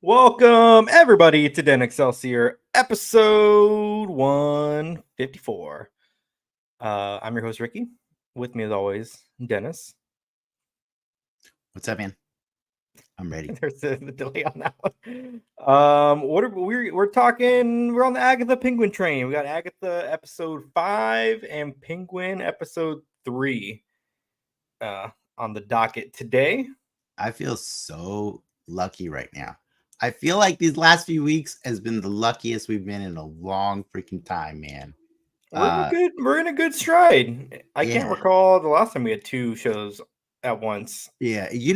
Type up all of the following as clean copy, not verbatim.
Welcome everybody to Den Excelsior episode 154. I'm your host Ricky. With me as always, Dennis. What's up, man? I'm ready. There's a delay on that one. What are we're talking? We're on the Agatha Penguin train. We got Agatha episode 5 and Penguin episode 3 on the docket today. I feel so lucky right now. I feel like these last few weeks has been the luckiest we've been in a long freaking time, man. We're in a good stride. I can't Yeah, recall the last time we had two shows at once. yeah. And you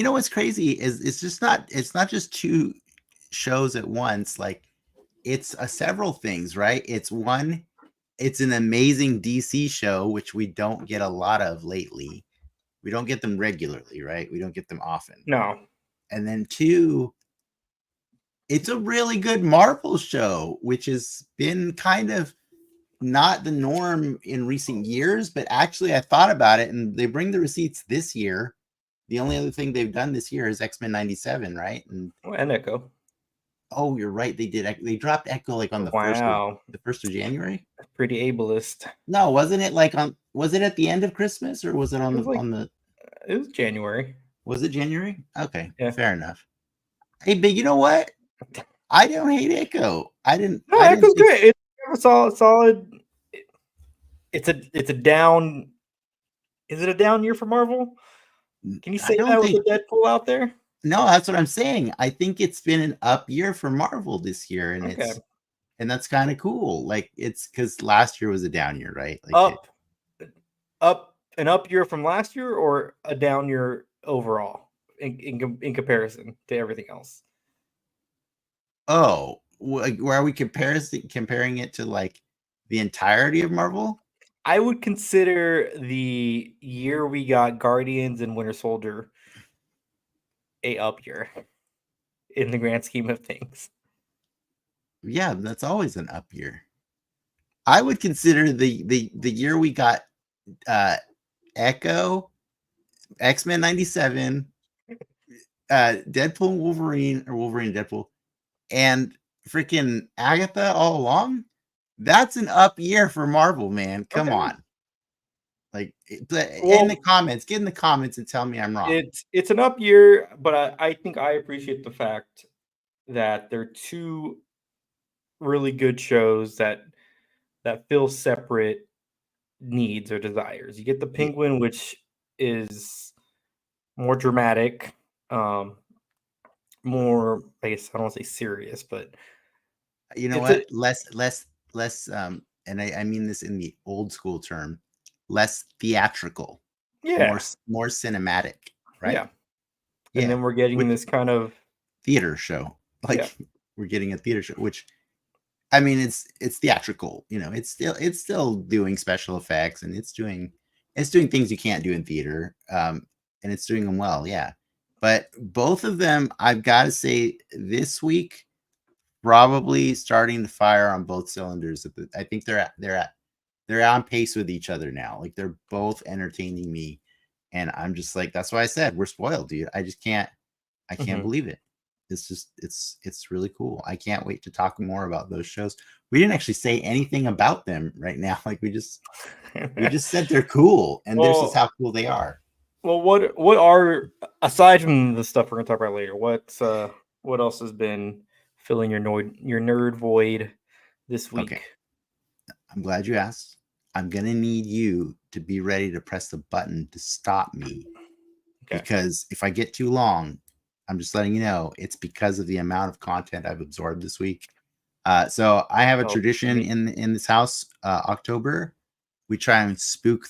know what's crazy is it's not just two shows at once. Like it's several things, right? It's an amazing DC show, which we don't get a lot of lately. We don't get them regularly, right? We don't get them often. No. And then two, it's a really good Marvel show, which has been kind of not the norm in recent years. But actually, I thought about it, and they bring the receipts this year. The only other thing they've done this year is X-Men '97, right? And Echo. Oh, you're right. They did. They dropped Echo like on Wow. the first of January. Pretty ableist. No, wasn't it like on? Was it at the end of Christmas or was it It was like on the? it was January. Was it January? Okay, Yeah. fair enough. Hey, but you know what? I don't hate Echo. I didn't. No, I Echo's didn't think, great. It's a solid. It's a down. Is it a down year for Marvel? Can you I say don't that with think. a Deadpool out there? No, that's what I'm saying. I think it's been an up year for Marvel this year, and Okay. that's kind of cool. Like it's because last year was a down year, right? Like An up year from last year, or a down year overall in comparison to everything else. oh, where are we comparing it to like the entirety of Marvel? I would consider the year we got Guardians and Winter Soldier a up year in the grand scheme of things. Yeah, that's always an up year. I would consider the year we got Echo, X-Men '97, Deadpool and Wolverine, or Wolverine and Deadpool, and freaking Agatha All Along. That's an up year for Marvel, man. Come Okay. on. Like in the comments, get in the comments and tell me I'm wrong. It's an up year, but I think I appreciate the fact that they're two really good shows that fill separate needs or desires. You get the Penguin, which is more dramatic, more, I guess I don't want to say serious, but You know it's a what? Less and I mean this in the old school term, less theatrical, yeah, more cinematic, right? yeah. And Yeah. then we're getting With this kind of theater show. Like yeah. we're getting a theater show, which I mean it's theatrical, you know, it's still doing special effects and it's doing things you can't do in theater. And it's doing them well, yeah. But both of them, I've got to say, this week probably starting to fire on both cylinders. I think they're on pace with each other now. Like they're both entertaining me, and I'm just like, that's why I said we're spoiled, dude. I can't believe it. It's just it's really cool. I can't wait to talk more about those shows. We didn't actually say anything about them right now. Like we just said they're cool, and this is how cool they are. Well, what are, aside from the stuff we're gonna talk about later? What else has been filling your nerd void this week? Okay, I'm glad you asked. I'm gonna need you to be ready to press the button to stop me, Okay. because if I get too long, I'm just letting you know it's because of the amount of content I've absorbed this week. So I have a tradition in this house. October, we try and spook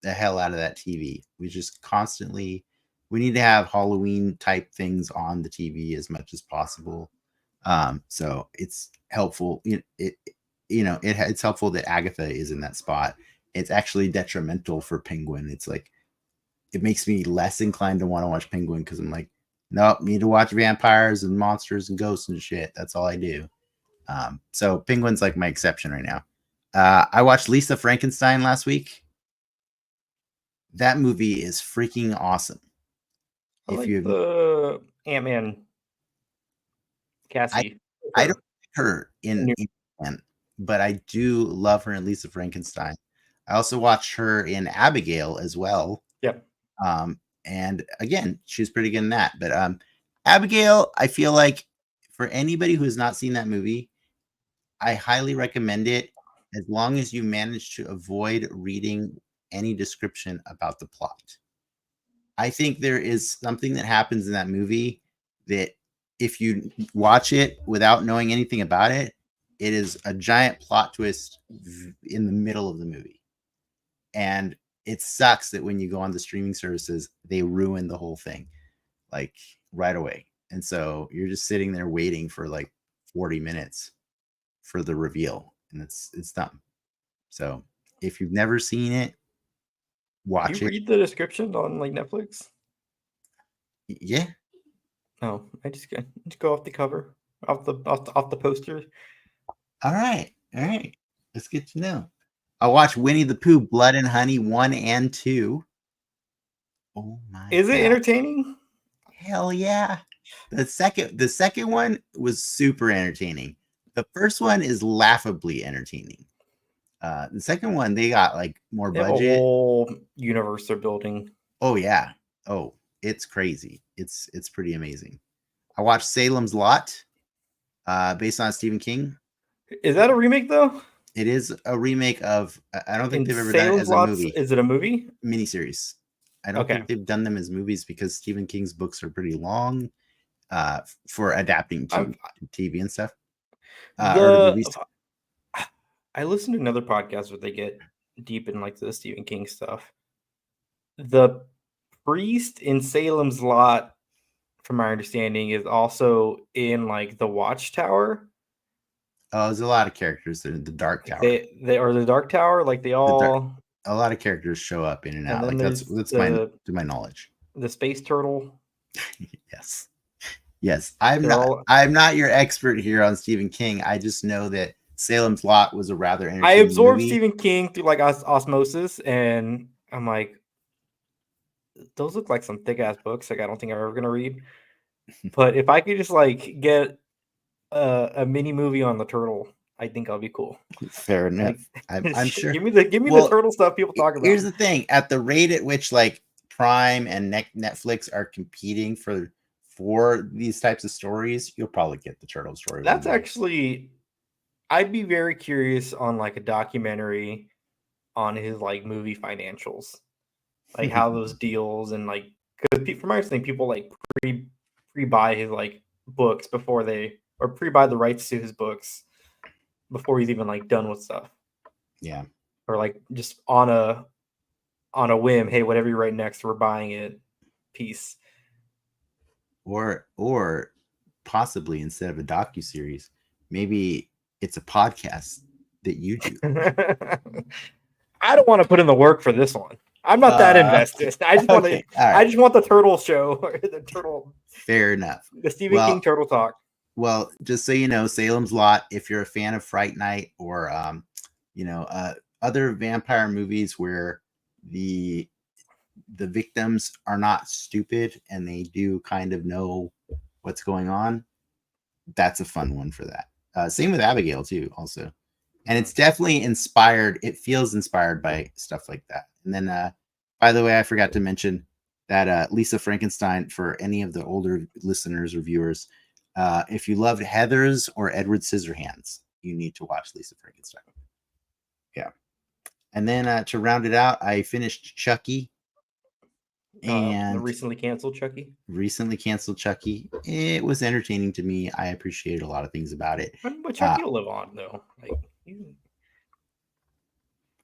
the hell out of that TV. We just constantly, we need to have Halloween type things on the TV as much as possible. So it's helpful. It's helpful that Agatha is in that spot. It's actually detrimental for Penguin. It's like, it makes me less inclined to want to watch Penguin because I'm like, nope, need to watch vampires and monsters and ghosts and shit. That's all I do. So Penguin's like my exception right now. I watched Lisa Frankenstein last week. That movie is freaking awesome. I like the Ant-Man Cassie. I don't like her in but I do love her in Lisa Frankenstein. I also watched her in Abigail as well. Yep. And again, she's pretty good in that. But Abigail, I feel like for anybody who has not seen that movie, I highly recommend it as long as you manage to avoid reading any description about the plot. I think there is something that happens in that movie that if you watch it without knowing anything about it, it is a giant plot twist in the middle of the movie. And it sucks that when you go on the streaming services, they ruin the whole thing like right away. And so you're just sitting there waiting for like 40 minutes for the reveal, and it's dumb. So if you've never seen it, watch you it. read the description on like Netflix? Yeah. No, I just go off the cover, off the poster. All right. That's good to know. I watched Winnie the Pooh, Blood and Honey 1 and 2. Oh my! Is it entertaining? Hell yeah! The second one was super entertaining. The first one is laughably entertaining. The second one, they got like more budget. A whole universe they're building. Oh yeah. Oh, it's crazy. It's pretty amazing. I watched Salem's Lot, based on Stephen King. Is that a remake though? It is a remake of. I don't think they've ever done it as a movie. Is it a movie? Miniseries. I don't think they've done them as movies because Stephen King's books are pretty long for adapting to TV and stuff. I listened to another podcast where they get deep in like the Stephen King stuff. The priest in Salem's Lot, from my understanding, is also in like the Watchtower. Oh, there's a lot of characters in the Dark Tower. They are the Dark Tower, like they all. A lot of characters show up in and out. Like that's to my knowledge. The space turtle. Yes. I'm not your expert here on Stephen King. I just know that Salem's Lot was a rather entertaining I absorbed movie. Stephen King through like osmosis, and I'm like, those look like some thick ass books. Like I don't think I'm ever gonna read. But if I could just like get a mini movie on the turtle, I think I'll be cool. Fair enough. Like, I'm sure. Give me the turtle stuff people talk about. Here's the thing: at the rate at which like Prime and Netflix are competing for these types of stories, you'll probably get the turtle story. That's actually, I'd be very curious on like a documentary on his like movie financials, like how those deals and like because from my understanding, people like pre-buy his like books before or pre-buy the rights to his books before he's even like done with stuff. Yeah. Or like just on a whim, hey, whatever you write next, we're buying it. Peace. Or possibly instead of a docuseries, maybe it's a podcast that you do. I don't want to put in the work for this one. I'm not that invested. I just want to. I just want the turtle show or the turtle. Fair enough. The Stephen King turtle talk. Well, just so you know, Salem's Lot. If you're a fan of Fright Night or other vampire movies where the victims are not stupid and they do kind of know what's going on, that's a fun one for that. Same with Abigail too, also. And it's definitely inspired. It feels inspired by stuff like that. And then, by the way, I forgot to mention that Lisa Frankenstein, for any of the older listeners or viewers, if you loved Heathers or Edward Scissorhands, you need to watch Lisa Frankenstein. Yeah. And then to round it out, I finished Chucky. And recently canceled Chucky. It was entertaining to me. I appreciated a lot of things about it. But Chucky will live on though.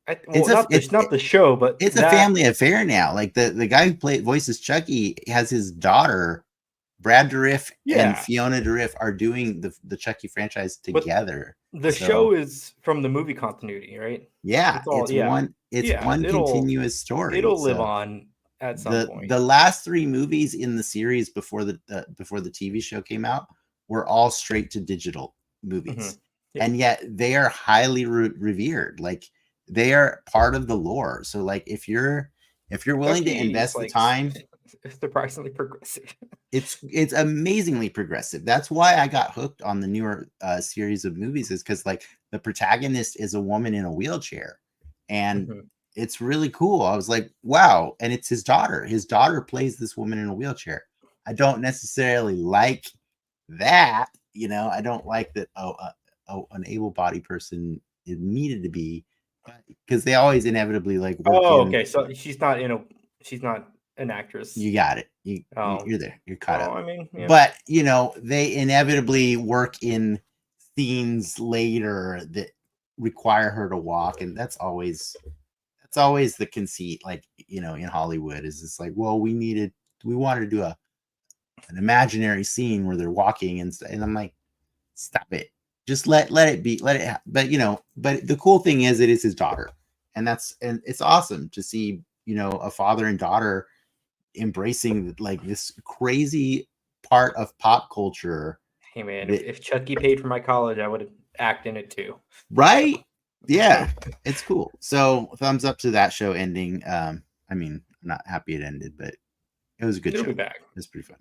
It's not the show, but it's a family affair now. Like the guy who voices Chucky has his daughter, Brad Dourif and Fiona Dourif, are doing the Chucky franchise together. But the show is from the movie continuity, right? Yeah, it's one continuous story. It'll live on at some point. The last 3 movies in the series before the TV show came out were all straight to digital movies. Mm-hmm. Yeah. And yet they are highly revered. Like they are part of the lore. So like if you're willing to invest the time, it's surprisingly progressive. It's amazingly progressive. That's why I got hooked on the newer series of movies, is because like the protagonist is a woman in a wheelchair, and it's really cool. I was like, wow. And it's his daughter. His daughter plays this woman in a wheelchair. I don't necessarily like that. I don't like that. An able-bodied person it needed to be, because they always inevitably like work in. Okay. So she's not an actress. You got it. You're there. You're caught up. I mean, yeah. But they inevitably work in scenes later that require her to walk, and that's always the conceit. Like in Hollywood, is it's like, well, we wanted to do an imaginary scene where they're walking, and I'm like, stop it. Just let it be. Let it. But the cool thing is, it is his daughter, and it's awesome to see a father and daughter embracing like this crazy part of pop culture. Hey man, if Chucky paid for my college, I would act in it too. Right? Yeah, it's cool. So thumbs up to that show ending. I mean, I'm not happy it ended, but it was a good show. It was pretty fun.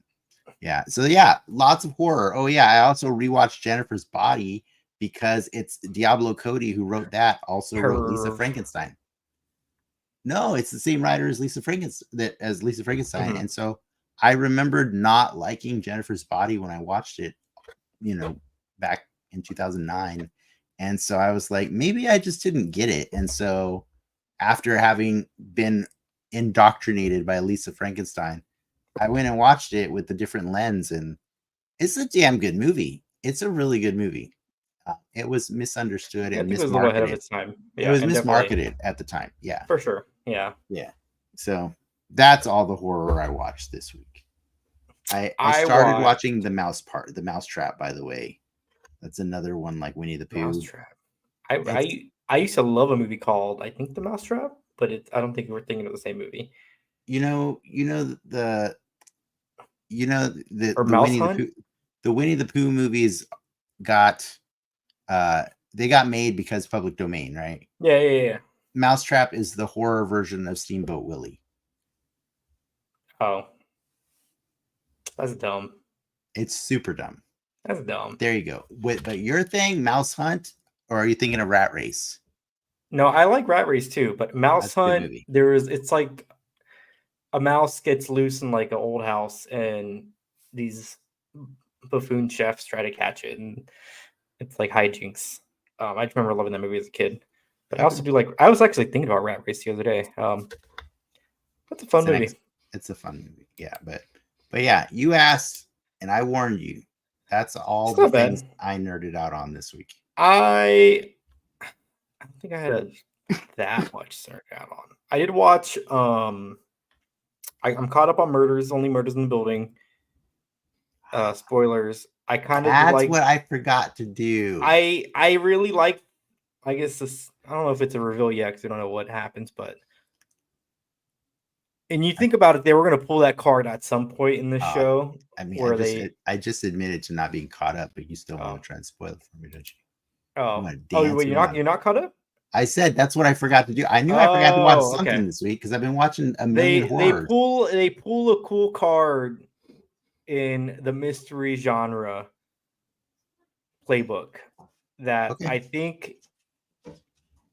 Yeah. So yeah, lots of horror. Oh yeah, I also rewatched Jennifer's Body because it's Diablo Cody who wrote that. Also wrote Lisa Frankenstein. No, it's the same writer as Lisa Frankenstein. And so I remembered not liking Jennifer's Body when I watched it, back in 2009. And so I was like, maybe I just didn't get it. And so after having been indoctrinated by Lisa Frankenstein, I went and watched it with a different lens, and it's a damn good movie. It's a really good movie. It was misunderstood and mismarketed. It was a little ahead of its time. Yeah, it was mismarketed at the time. Yeah, for sure. Yeah. So that's all the horror I watched this week. I started watching the Mousetrap. By the way, that's another one like Winnie the Pooh. Mousetrap. I used to love a movie called, I think, The Mousetrap, but I don't think we're thinking of the same movie. The Mouse Hunt? The Winnie the Pooh movies got they got made because public domain, right? Yeah. Mousetrap is the horror version of Steamboat Willie. Oh, that's dumb. It's super dumb. That's dumb. There you go. But your thing, Mouse Hunt, or are you thinking of Rat Race? No, I like Rat Race too, but Mouse Hunt, it's like a mouse gets loose in like an old house, and these buffoon chefs try to catch it, and it's like hijinks. I just remember loving that movie as a kid. But I also do I was actually thinking about Rat Race the other day. That's a fun movie. It's a fun movie, yeah. But yeah, you asked, and I warned you. That's all the things I nerded out on this week. I don't think I had that much to nerd out on. I did watch. I'm caught up on Only Murders in the Building. Spoilers. I kind of that's what I forgot to do. I really like. I guess this. I don't know if it's a reveal yet because I don't know what happens, but. And you think about it, they were going to pull that card at some point in the show. I mean, I just admitted to not being caught up, but you still want to try and spoil it for me, don't you? Wait, you're not caught up? I said that's what I forgot to do. I knew I forgot to watch something this week because I've been watching a million horrors. They pull a cool card in the mystery genre playbook that I think,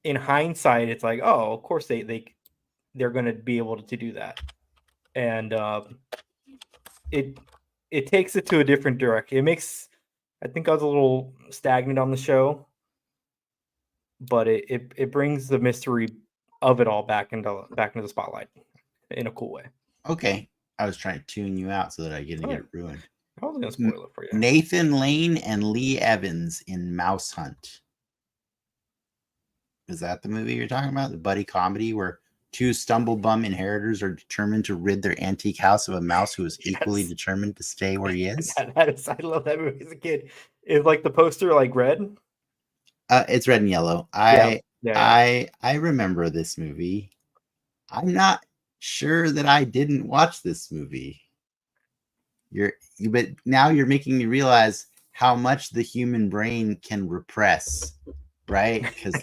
in hindsight, it's like, oh, of course they're going to be able to do that, and it takes it to a different direction. It makes, I think I was a little stagnant on the show, but it brings the mystery of it all back into the spotlight in a cool way. Okay, I was trying to tune you out so that I didn't get it ruined. I was gonna spoil it for you. Nathan Lane and Lee Evans in Mouse Hunt. Is that the movie you're talking about? The buddy comedy where two stumble-bum inheritors are determined to rid their antique house of a mouse who is equally determined to stay where he is? I love that movie as a kid. Is like the poster like red? It's red and yellow. I remember this movie. I'm not sure that I didn't watch this movie. But now you're making me realize how much the human brain can repress, right? Because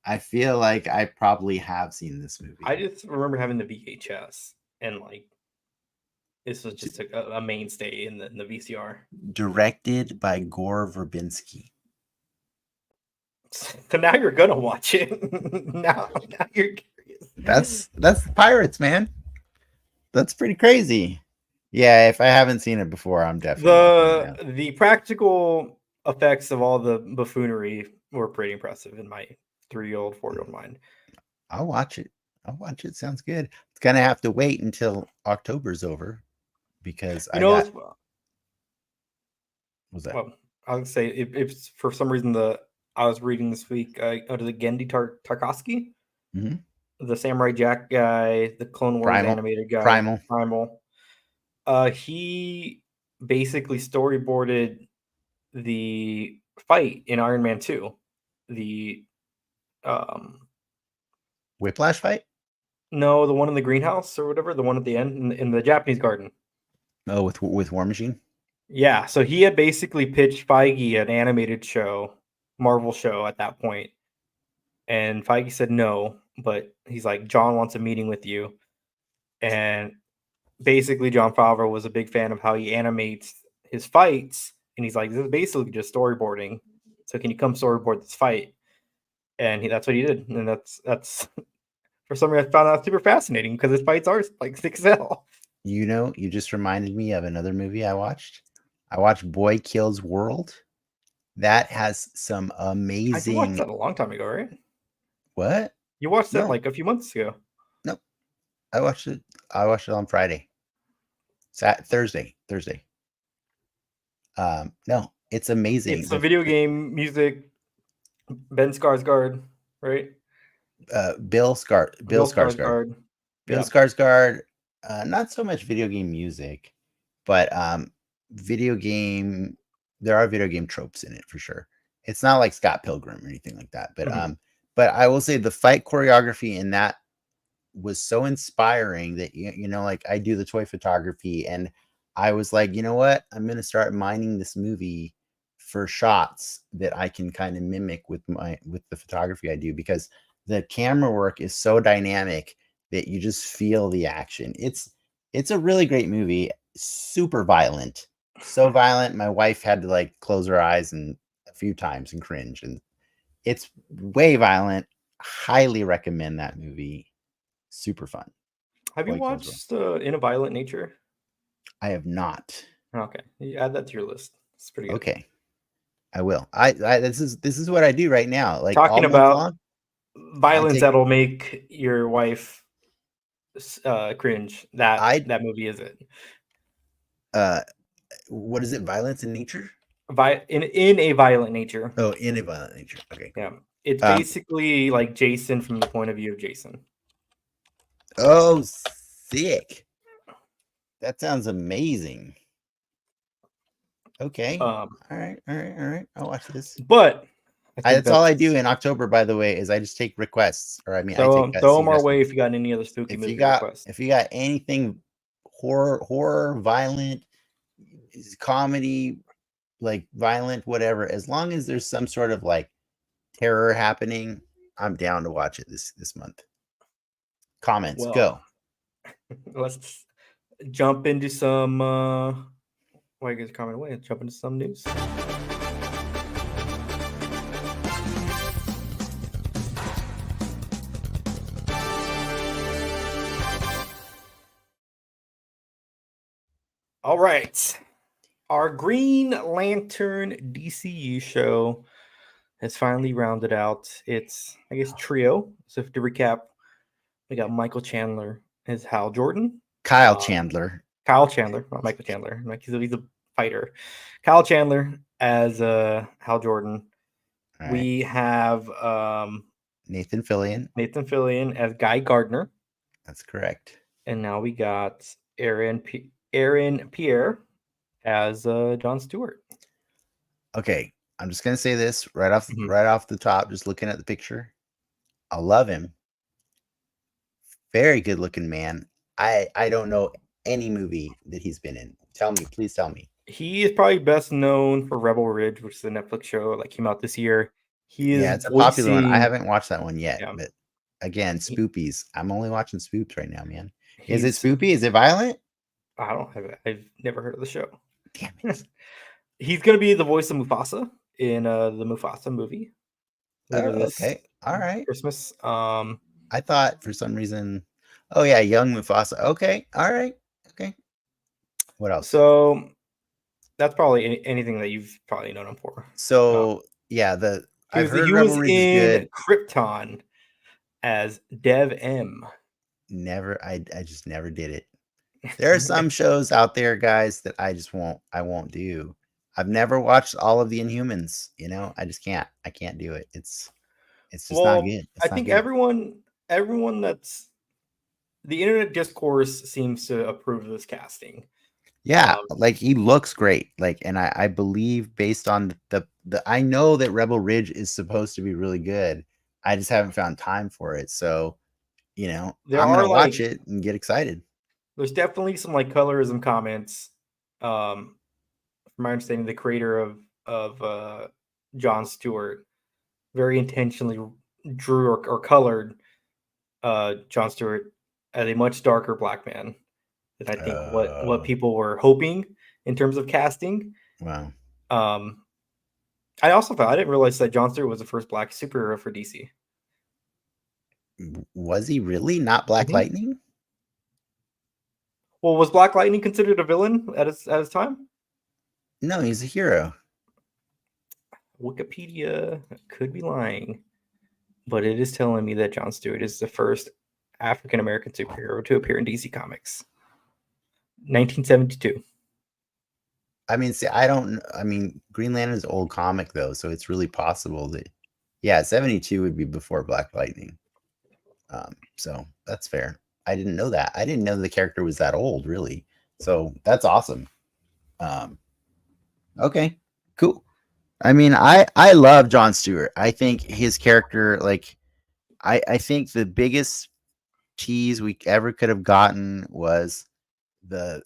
I feel like I probably have seen this movie. I just remember having the VHS and This was just a mainstay in the VCR. Directed by Gore Verbinski. So now you're gonna watch it. now you're curious. That's Pirates, man. That's pretty crazy. Yeah, if I haven't seen it before, I'm definitely watching it now. The practical effects of all the buffoonery were pretty impressive in my 3-year-old, 4-year-old mind. I'll watch it. Sounds good. It's gonna have to wait until October's over because I got. Was that? Well, I would say if for some reason I was reading this week, the Gendy Tarkovsky, the Samurai Jack guy, the Clone Wars animated guy, Primal. He basically storyboarded the fight in Iron Man 2, the Whiplash fight. No, the one in the greenhouse or whatever, the one at the end in the Japanese garden. Oh, with War Machine. Yeah, so he had basically pitched Feige an animated show, Marvel show at that point, and Feige said no, but he's like, John wants a meeting with you, and basically Jon Favreau was a big fan of how he animates his fights, and he's like, this is basically just storyboarding. So can you come storyboard this fight? And that's what he did, and that's for some reason I found that super fascinating because his fights are like 6L. You just reminded me of another movie I watched. I watched Boy Kills World. That has some amazing. I watched that a long time ago, right? What? You watched that like a few months ago. Nope. I watched it on Friday. Thursday. No, it's amazing. It's a video game, music. Ben Skarsgård, right? Bill Skarsgård. Bill Skarsgård. Not so much video game music, but video game. There are video game tropes in it for sure. It's not like Scott Pilgrim or anything like that, but but I will say the fight choreography in that was so inspiring that like I do the toy photography, and I was like, you know what, I'm gonna start mining this movie for shots that I can kind of mimic with the photography I do, because the camera work is so dynamic that you just feel the action. It's a really great movie. Super violent, so violent. My wife had to like close her eyes a few times and cringe, and it's way violent. Highly recommend that movie. Super fun. Have you watched In a Violent Nature? I have not. Okay, you add that to your list. It's pretty good. Okay, I will. This is what I do right now. Like talking about violence that'll make your wife cringe. That movie is it. What is it? Violence in Nature? In a Violent Nature. Oh, In a Violent Nature. Okay. Yeah. It's basically like Jason from the point of view of Jason. Oh, sick. That sounds amazing. Okay. All right. I'll watch this. But that's all I do in October, by the way, is I just take requests. Or I throw them our way if you got any other spooky movie requests. If you got anything horror, violent, comedy, like violent, whatever, as long as there's some sort of like terror happening, I'm down to watch it this month. Comments, go. Let's jump into some why you guys comment away? Jump into some news. All right. Our Green Lantern DCU show has finally rounded out its, I guess, trio. So to recap, we got Michael Chandler as Hal Jordan. Kyle Chandler, not Michael Chandler. He's a fighter. Kyle Chandler as Hal Jordan. Right. We have Nathan Fillion as Guy Gardner. That's correct. And now we got Aaron Pierre as Jon Stewart. Okay, I'm just gonna say this right off the top, just looking at the picture. I love him. Very good looking man. I don't know any movie that he's been in. Please tell me. He is probably best known for Rebel Ridge, which is a Netflix show that came out this year. It's a popular one. I haven't watched that one yet, but again, spoopies. I'm only watching spoops right now, man. Is it spoopy? Is it violent? I don't have it. I've never heard of the show. Damn it. He's gonna be the voice of Mufasa in the Mufasa movie Oh, later this okay. All right. Christmas. I thought for some reason, oh yeah, young Mufasa. Okay. All right. Okay. What else? So that's probably anything that you've probably known him for. So yeah, I've heard He Rebel was Ridge is in good. Krypton as Dev M. Never, I just never did it. There are some shows out there, guys, that I won't do. I've never watched all of the Inhumans. You know, I just can't. I can't do it. It's just not Well, good. I It's not think good. everyone that's the internet discourse seems to approve of this casting. Yeah, like he looks great. Like, and I believe based on the I know that Rebel Ridge is supposed to be really good. I just haven't found time for it. So, you know, There I'm are gonna watch like it and get excited. there's definitely some like colorism comments. From my understanding, the creator of Jon Stewart very intentionally drew or colored Jon Stewart as a much darker black man than I think what people were hoping in terms of casting. Wow. I also thought I didn't realize that Jon Stewart was the first black superhero for DC. Was he really not Black Mhm. Lightning? Well, was Black Lightning considered a villain at his time? No, he's a hero. Wikipedia could be lying, but it is telling me that Jon Stewart is the first African American superhero to appear in DC Comics. 1972. I mean, see, I mean, Green Lantern's an old comic though, so it's really possible that, yeah, 72 would be before Black Lightning. So that's fair. I didn't know that. I didn't know the character was that old, really. So that's awesome. Okay, cool. I mean, I love Jon Stewart. I think his character, like, I think the biggest tease we ever could have gotten was the,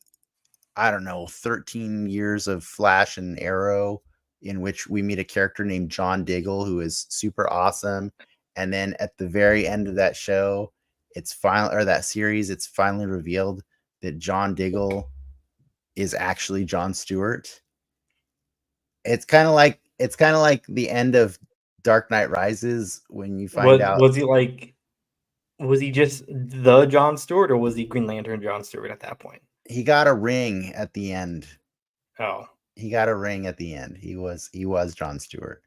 I don't know, 13 years of Flash and Arrow, in which we meet a character named John Diggle who is super awesome. And then at the very end of that show, it's final, or that series, it's finally revealed that John Diggle is actually Jon Stewart. It's kind of like the end of Dark Knight Rises when you find out Was he just the Jon Stewart, or was he Green Lantern Jon Stewart at that point? he got a ring at the end. Oh, He got a ring at the end. He was Jon Stewart.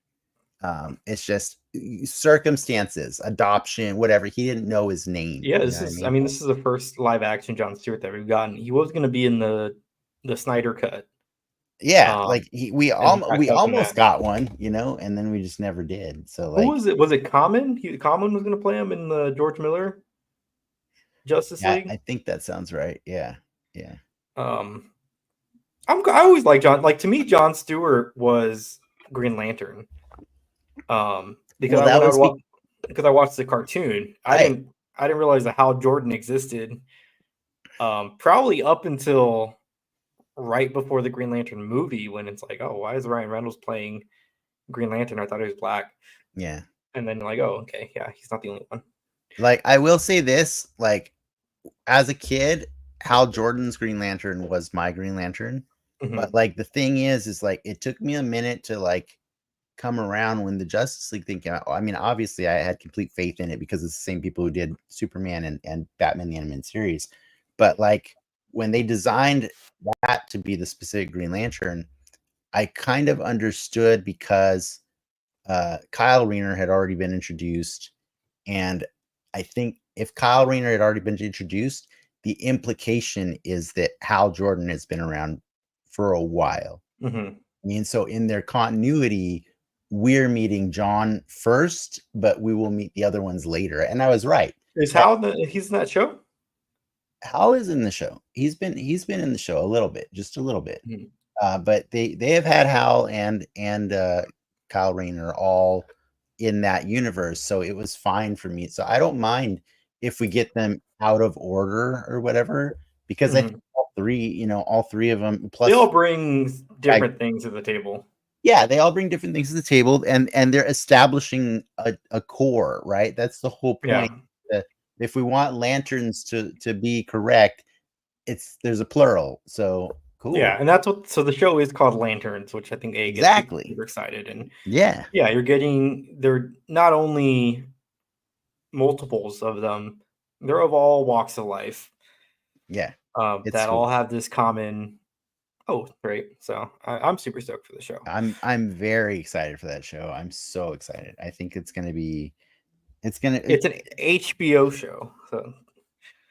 It's just circumstances, adoption, whatever. He didn't know his name. yeah. You know what I mean? I mean, this is the first live action Jon Stewart that we've gotten. He was going to be in the Snyder cut. Yeah, like we cut from almost that. got one, you know, and then we just never did. So Who like, was it? Was it Common? Common was going to play him in the George Miller Justice yeah, League. I think that sounds right. Yeah, yeah. I always like John. Like, to me, Jon Stewart was Green Lantern. Because Well, that was because I watched the cartoon. I didn't realize that Hal Jordan existed. Probably up until right before the Green Lantern movie, when it's like, oh, why is Ryan Reynolds playing Green Lantern? I thought he was black. Yeah. And then you're like, oh, okay, yeah, he's not the only one. Like, I will say this, like, as a kid, Hal Jordan's Green Lantern was my Green Lantern. Mm-hmm. But like the thing is like it took me a minute to like come around when the Justice League thing came out. I mean, obviously I had complete faith in it because it's the same people who did Superman and Batman the Animated Series. But like when they designed that to be the specific Green Lantern, I kind of understood because Kyle Rayner had already been introduced. And I think if Kyle Rayner had already been introduced, the implication is that Hal Jordan has been around for a while. Mm-hmm. I mean, so in their continuity, we're meeting John first, but we will meet the other ones later. And I was right. Is Hal he's in that show? Hal is in the show. He's been in the show a little bit, just a little bit. Mm-hmm. But they have had Hal and Kyle Rayner all in that universe, so it was fine for me. So I don't mind if we get them out of order or whatever, because I think all three of them, plus they all bring different things to the table. Yeah, they all bring different things to the table, and they're establishing a core, right? That's the whole point. Yeah. If we want lanterns to be correct, there's a plural, so Yeah, cool. and that's what. So the show is called Lanterns, which I think gets people Exactly. super excited. And Yeah. yeah, they're not only multiples of them, they're of all walks of life. Yeah. It's That sweet. all have this common. Oh, great! So I'm super stoked for the show. I'm very excited for that show. I'm so excited. I think it's gonna be. It's gonna. It's an HBO show, so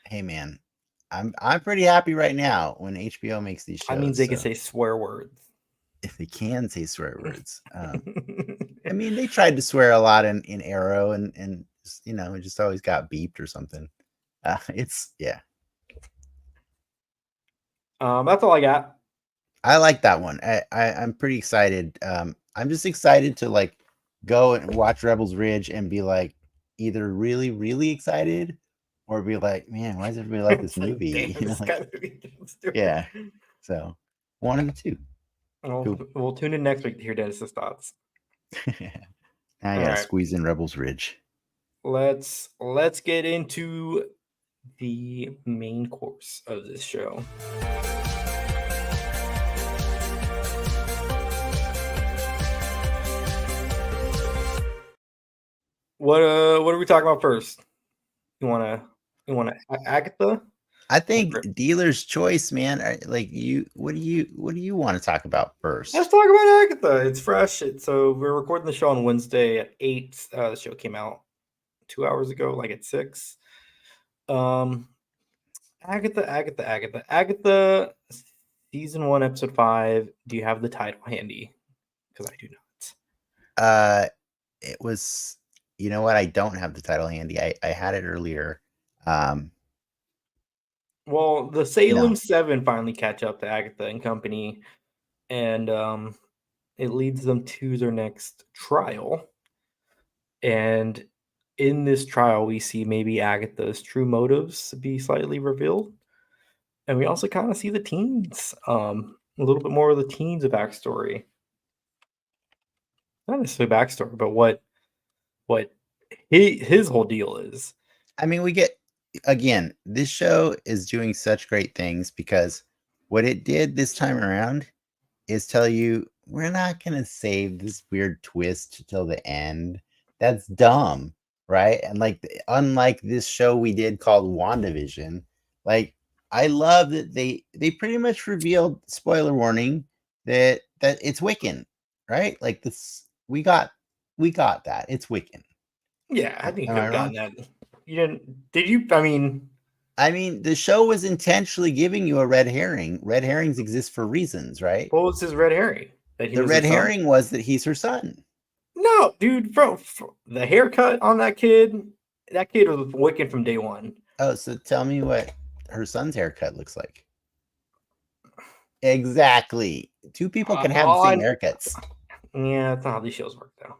Hey man, I'm pretty happy right now when HBO makes these that means shows. they can So say swear words. if they can say swear words, I mean they tried to swear a lot in Arrow and you know it just always got beeped or something. It's yeah. That's all I got. I like that one. I'm pretty excited. I'm just excited to like go and watch Rebels Ridge and be like either really really excited or be like, man, why does everybody like this It's like, movie? damn, You know, this like guy let's do yeah. it. So one of the two. Well, Cool. we'll tune in next week to hear Dennis's thoughts. Now I All gotta right, squeeze in Rebels Ridge. let's get into the main course of this show. What are we talking about first? You wanna Agatha? I think Or- dealer's choice, man. Like you, what do you want to talk about Let's first? talk about Agatha. It's fresh. So we're recording the show on Wednesday at 8. The show came out 2 hours ago, like at 6. Um, Agatha, season 1, episode 5. Do you have the title handy? Because I do not. It was, you know what? I don't have the title handy. I had it earlier. Well, the Salem 7 finally catch up to Agatha and company, and it leads them to their next trial. And in this trial, we see maybe Agatha's true motives be slightly revealed. And we also kind of see the teens, a little bit more of the teens' backstory. Not necessarily backstory, but what his whole deal is. I mean, we get again. This show is doing such great things because what it did this time around is tell you we're not going to save this weird twist till the end. That's dumb, right? And like unlike this show we did called WandaVision, like I love that they pretty much revealed, spoiler warning, that it's Wiccan, right? Like this we got that. It's Wiccan. Yeah, I think you Am could I have wrong? gotten that. You didn't? Did you? I mean, the show was intentionally giving you a red herring. Red herrings exist for reasons, right? What was his red herring? That he The was her red son? herring was that he's her son. No, dude, bro, the haircut on that kid was Wiccan from day one. Oh, so tell me what her son's haircut looks like. Exactly. Two people can have the All same I, haircuts. yeah, that's not how these shows work, though.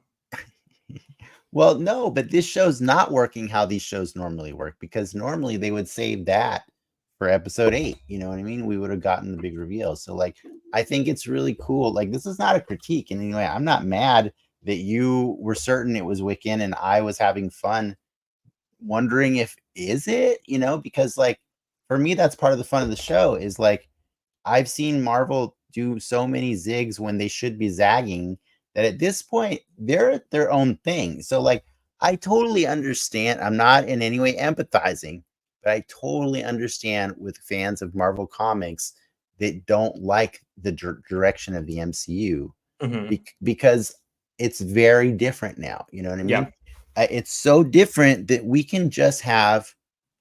Well, no, but this show's not working how these shows normally work because normally they would save that for episode 8. You know what I mean? We would have gotten the big reveal. So, like, I think it's really cool. Like, this is not a critique in any way. I'm not mad that you were certain it was Wiccan and I was having fun wondering if is it, you know, because like for me, that's part of the fun of the show is like I've seen Marvel do so many zigs when they should be zagging that at this point they're their own thing. So like I totally understand. I'm not in any way empathizing, but I totally understand with fans of Marvel comics that don't like the direction of the MCU because it's very different now. You know what I Yeah. mean? It's so different that we can just have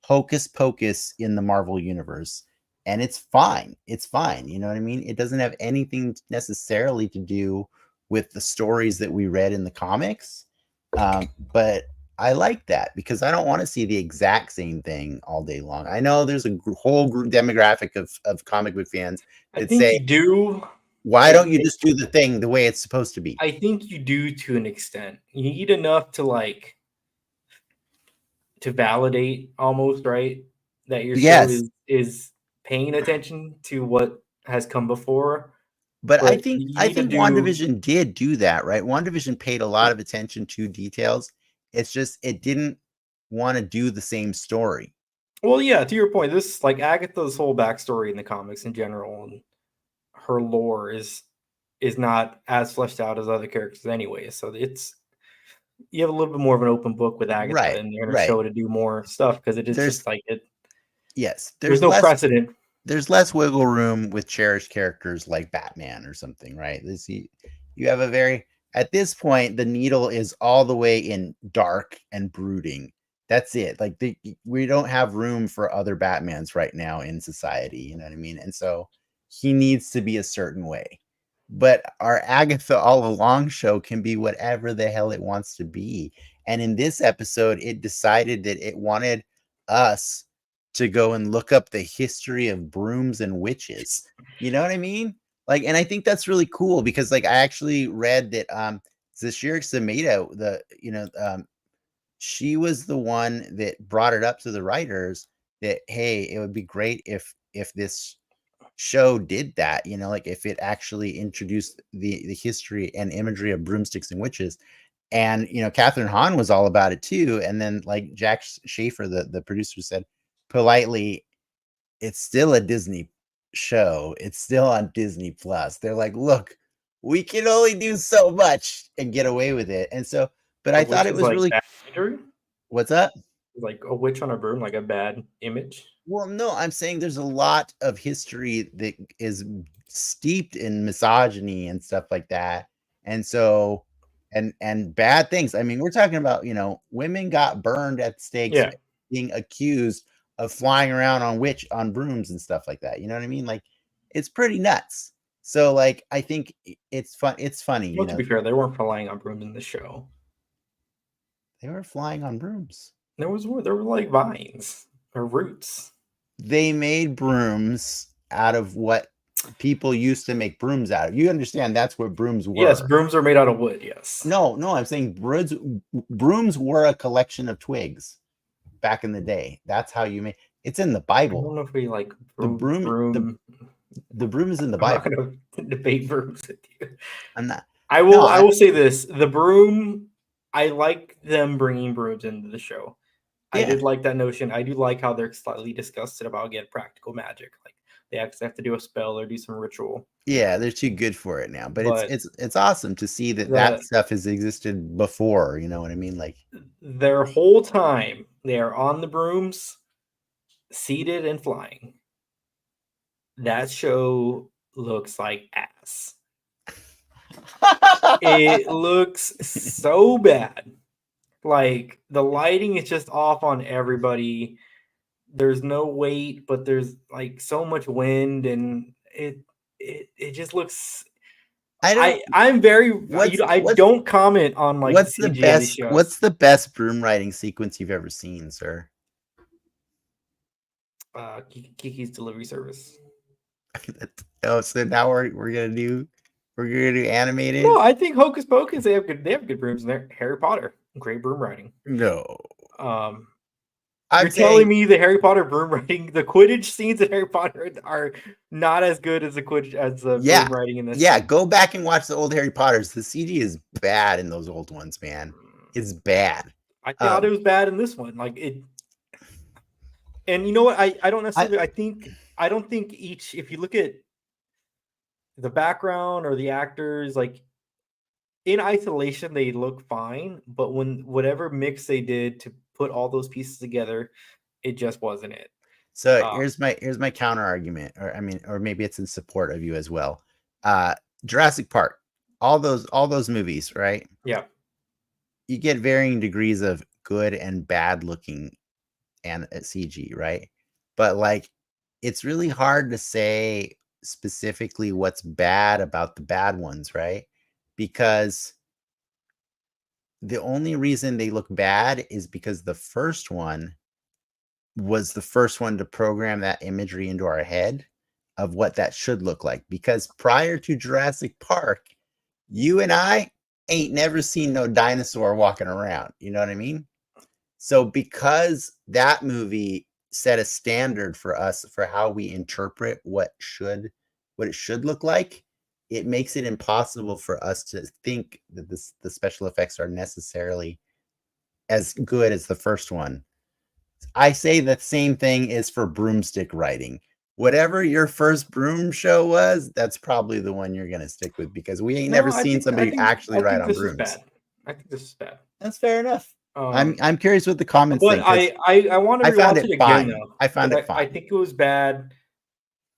hocus pocus in the Marvel universe and it's fine. It's fine. You know what I mean? It doesn't have anything necessarily to do with the stories that we read in the comics. But I like that because I don't want to see the exact same thing all day long. I know there's a whole group demographic of comic book fans I that think say, you do. why don't you just do the thing the way it's supposed to be? I think you do to an extent. You need enough to like to validate almost, right? That your show Yes. is paying attention to what has come before. But I But think you I need to think do WandaVision did do that, right? WandaVision paid a lot of attention to details. It's just it didn't want to do the same story. Well, yeah, to your point, this like Agatha's whole backstory in the comics in general and her lore is not as fleshed out as other characters anyway. So it's you have a little bit more of an open book with Agatha, Right, and they're going to right. show to do more stuff because it is There's just like it. yes, There's no precedent. there's less wiggle room with cherished characters like Batman or something, right? You have a very at this point the needle is all the way in dark and brooding. That's it. Like we don't have room for other Batmans right now in society, you know what I mean? And so he needs to be a certain way. But our Agatha All Along show can be whatever the hell it wants to be. And in this episode, it decided that it wanted us to go and look up the history of brooms and witches. You know what I mean? Like, and I think that's really cool because like I actually read that Zashira Sameda, she was the one that brought it up to the writers that hey, it would be great if this show did that, like if it actually introduced the history and imagery of broomsticks and witches. And Catherine Hahn was all about it too. And then like Jack Schaefer, the producer, said politely, it's still a Disney show. It's still on Disney Plus. They're like, look, we can only do so much and get away with it. And so, but I thought Which it is was like really bad imagery. what's up? Like a witch on a broom, like a bad image. Well, no, I'm saying there's a lot of history that is steeped in misogyny and stuff like that. And so and bad things. I mean, we're talking about, women got burned at stakes Yeah, being accused of flying around on brooms and stuff like that. You know what I mean? Like it's pretty nuts. So like I think it's fun. It's funny, well, to be fair, they weren't flying on brooms in the show. They were flying on brooms. There were like vines or roots. They made brooms out of what people used to make brooms out of. You understand that's what brooms were. Yes, brooms are made out of wood. Yes. No, I'm saying brooms were a collection of twigs back in the day. That's how you make. It's in the I Bible. don't know if we like The broom is in the I'm not Bible. going to debate brooms with you. I'm not. I will say this: the broom. I like them bringing brooms into the show. I Yeah. did like that notion. I do like how they're slightly disgusted about getting practical magic. Like they actually have to do a spell or do some ritual. Yeah, they're too good for it now. But But it's awesome to see that stuff has existed before. You know what I mean? Like their whole time they are on the brooms, seated and flying. That show looks like ass. It looks so bad. Like the lighting is just off on everybody. There's no weight, but there's like so much wind, and it just looks. I'm very. I don't comment on like what's the the CG of these best shows. what's the best broom riding sequence you've ever seen, sir? Kiki's Delivery Service. Oh, so now we're gonna do animated. No, I think Hocus Pocus they have good brooms in there. Harry Potter, great broom riding. No, You're telling me the Harry Potter broom riding, the Quidditch scenes in Harry Potter are not as good as the Quidditch as the broom riding in this. Yeah, go back and watch the old Harry Potters. The CG is bad in those old ones, man. It's bad. I thought it was bad in this one. Like it. And you know what? I don't necessarily. I don't think each. If you look at the background or the actors, like in isolation, they look fine. But when whatever mix they did to put all those pieces together, it just wasn't it. So here's my counter argument, or maybe it's in support of you as well. Jurassic Park, all those movies, right? Yeah. You get varying degrees of good and bad looking and CG, right? But like it's really hard to say specifically what's bad about the bad ones, right? Because the only reason they look bad is because the first one was the first one to program that imagery into our head of what that should look like. Because prior to Jurassic Park, you and I ain't never seen no dinosaur walking around. You know what I mean? So because that movie set a standard for us for how we interpret what it should look like, it makes it impossible for us to think that the special effects are necessarily as good as the first one. I say the same thing is for broomstick riding. Whatever your first broom show was, that's probably the one you're gonna stick with because we ain't never seen somebody actually ride on this is brooms. bad. I think this is bad. That's fair enough. I'm curious what the comments but think. 'Cause I want to I found rewatch it it again fine. though. I found 'cause it fine. I think it was bad,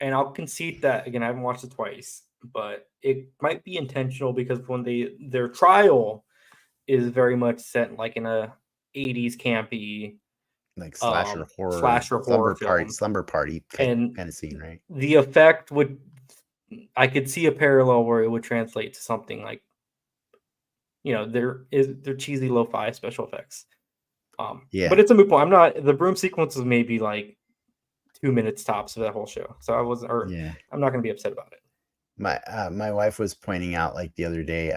and I'll concede that again. I haven't watched it twice, but it might be intentional because when their trial is very much set like in a 80s campy like slasher horror film. slumber party And kind of scene, right? the effect would, I could see a parallel where it would translate to something like, they're cheesy lo-fi special effects. Yeah. But it's a moot point. The broom sequence was maybe like 2 minutes tops of that whole show. So I'm not gonna be upset about it. My wife was pointing out like the other day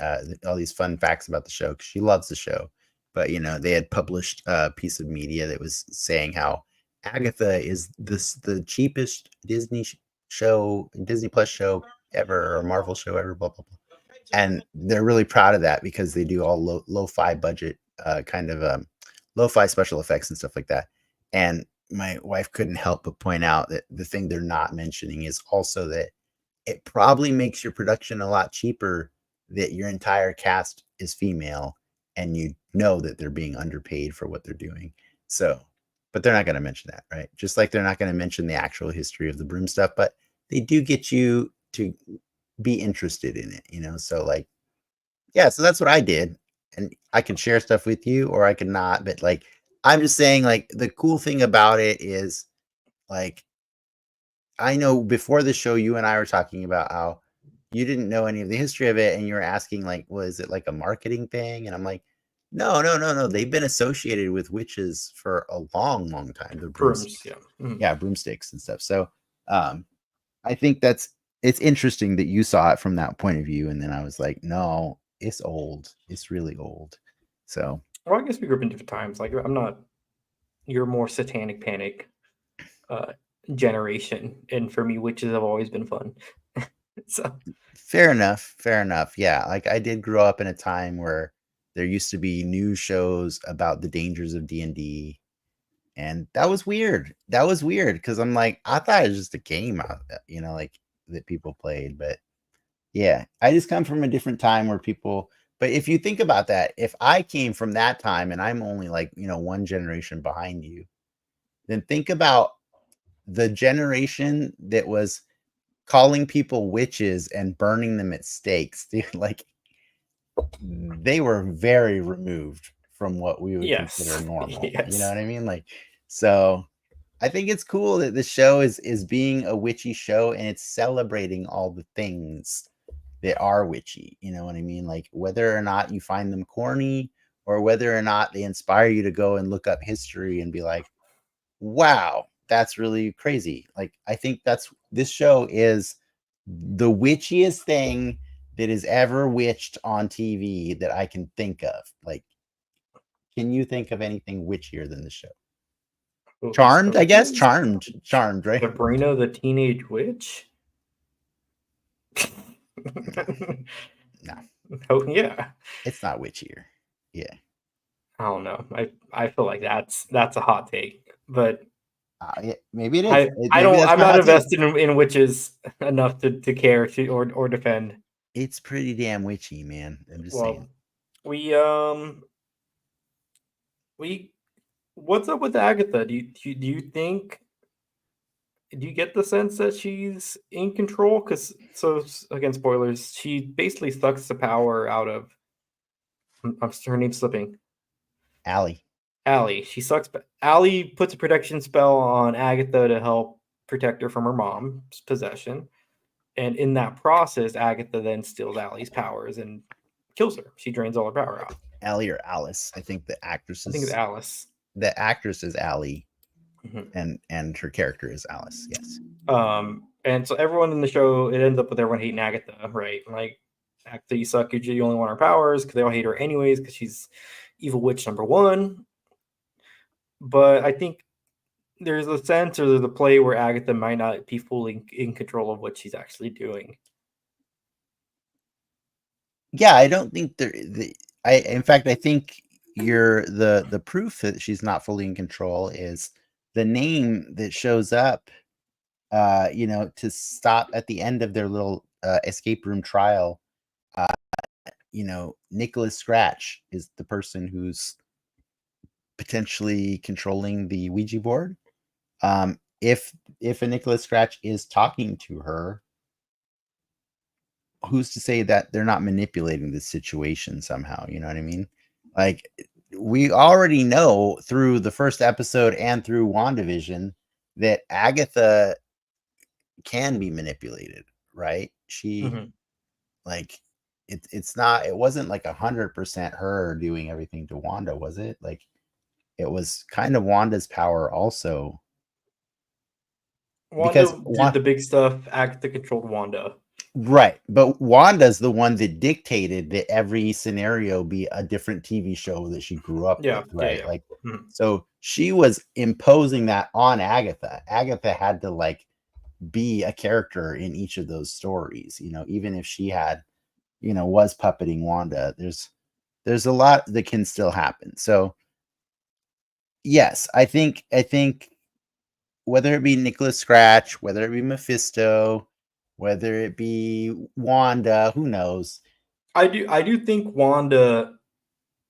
all these fun facts about the show because she loves the show, but they had published a piece of media that was saying how Agatha is the cheapest Disney Plus show ever, or Marvel show ever, blah blah blah, and they're really proud of that because they do all lo-fi budget kind of lo-fi special effects and stuff like that. And my wife couldn't help but point out that the thing they're not mentioning is also that it probably makes your production a lot cheaper that your entire cast is female and that they're being underpaid for what they're doing. So, but they're not going to mention that, right? Just like they're not going to mention the actual history of the broom stuff, but they do get you to be interested in it, So like, yeah, so that's what I did. And I can share stuff with you or I can not, but like, I'm just saying like the cool thing about it is like, I know before the show, you and I were talking about how you didn't know any of the history of it, and you were asking like, was it like a marketing thing? And I'm like, no. They've been associated with witches for a long, long time. The Brooms, yeah. Mm-hmm. Yeah, broomsticks and stuff. So, I think it's interesting that you saw it from that point of view, and then I was like, no, it's old. It's really old. So, well, I guess we grew up in different times. Like I'm not. You're more satanic panic generation, and for me, witches have always been fun. So fair enough. Yeah, like I did grow up in a time where there used to be news shows about the dangers of D&D, and that was weird because I'm like, I thought it was just a game like that people played. But yeah, I just come from a different time where people, but if you think about that, if I came from that time and I'm only like one generation behind you, then think about the generation that was calling people witches and burning them at stakes. Like they were very removed from what we would consider normal. Yes. You know what I mean? Like, so I think it's cool that the show is being a witchy show and it's celebrating all the things that are witchy. You know what I mean? Like whether or not you find them corny or whether or not they inspire you to go and look up history and be like, wow, that's really crazy. Like, I think this show is the witchiest thing that is ever witched on TV that I can think of. Like, can you think of anything witchier than the show? Charmed, I guess. Charmed, right? Sabrina the Teenage Witch. No. Oh yeah. It's not witchier. Yeah. I don't know. I feel like that's a hot take, but yeah, maybe it is. I'm not invested in witches enough to care or defend. It's pretty damn witchy, man. I'm just saying. What's up with Agatha? Do you think? Do you get the sense that she's in control? Because again, spoilers. She basically sucks the power out of. Her name's slipping. Allie. She sucks. Allie puts a protection spell on Agatha to help protect her from her mom's possession, and in that process, Agatha then steals Allie's powers and kills her. She drains all her power out. Allie or Alice? I think the actress. I think it's Alice. The actress is Allie, and her character is Alice. Yes. And so everyone in the show, it ends up with everyone hating Agatha, right? Like, Agatha, you suck. You only want her powers because they all hate her anyways because she's evil witch number one. But I think there's a sense or there's a play where Agatha might not be fully in control of what she's actually doing. Yeah, I don't think in fact, I think the proof that she's not fully in control is the name that shows up, to stop at the end of their little escape room trial. Nicholas Scratch is the person who's potentially controlling the Ouija board. If a Nicholas Scratch is talking to her, who's to say that they're not manipulating the situation somehow? You know what I mean? Like, we already know through the first episode and through WandaVision that Agatha can be manipulated, right? She like it wasn't like 100% her doing everything to Wanda, was it? Like, it was kind of Wanda's power also. Wanda did the big stuff. Agatha controlled Wanda. Right. But Wanda's the one that dictated that every scenario be a different TV show that she grew up with, right? Yeah. Like, so she was imposing that on Agatha. Agatha had to like be a character in each of those stories, even if she had, was puppeting Wanda. There's a lot that can still happen. So yes, I think whether it be Nicholas Scratch, whether it be Mephisto, whether it be Wanda, who knows? I do think Wanda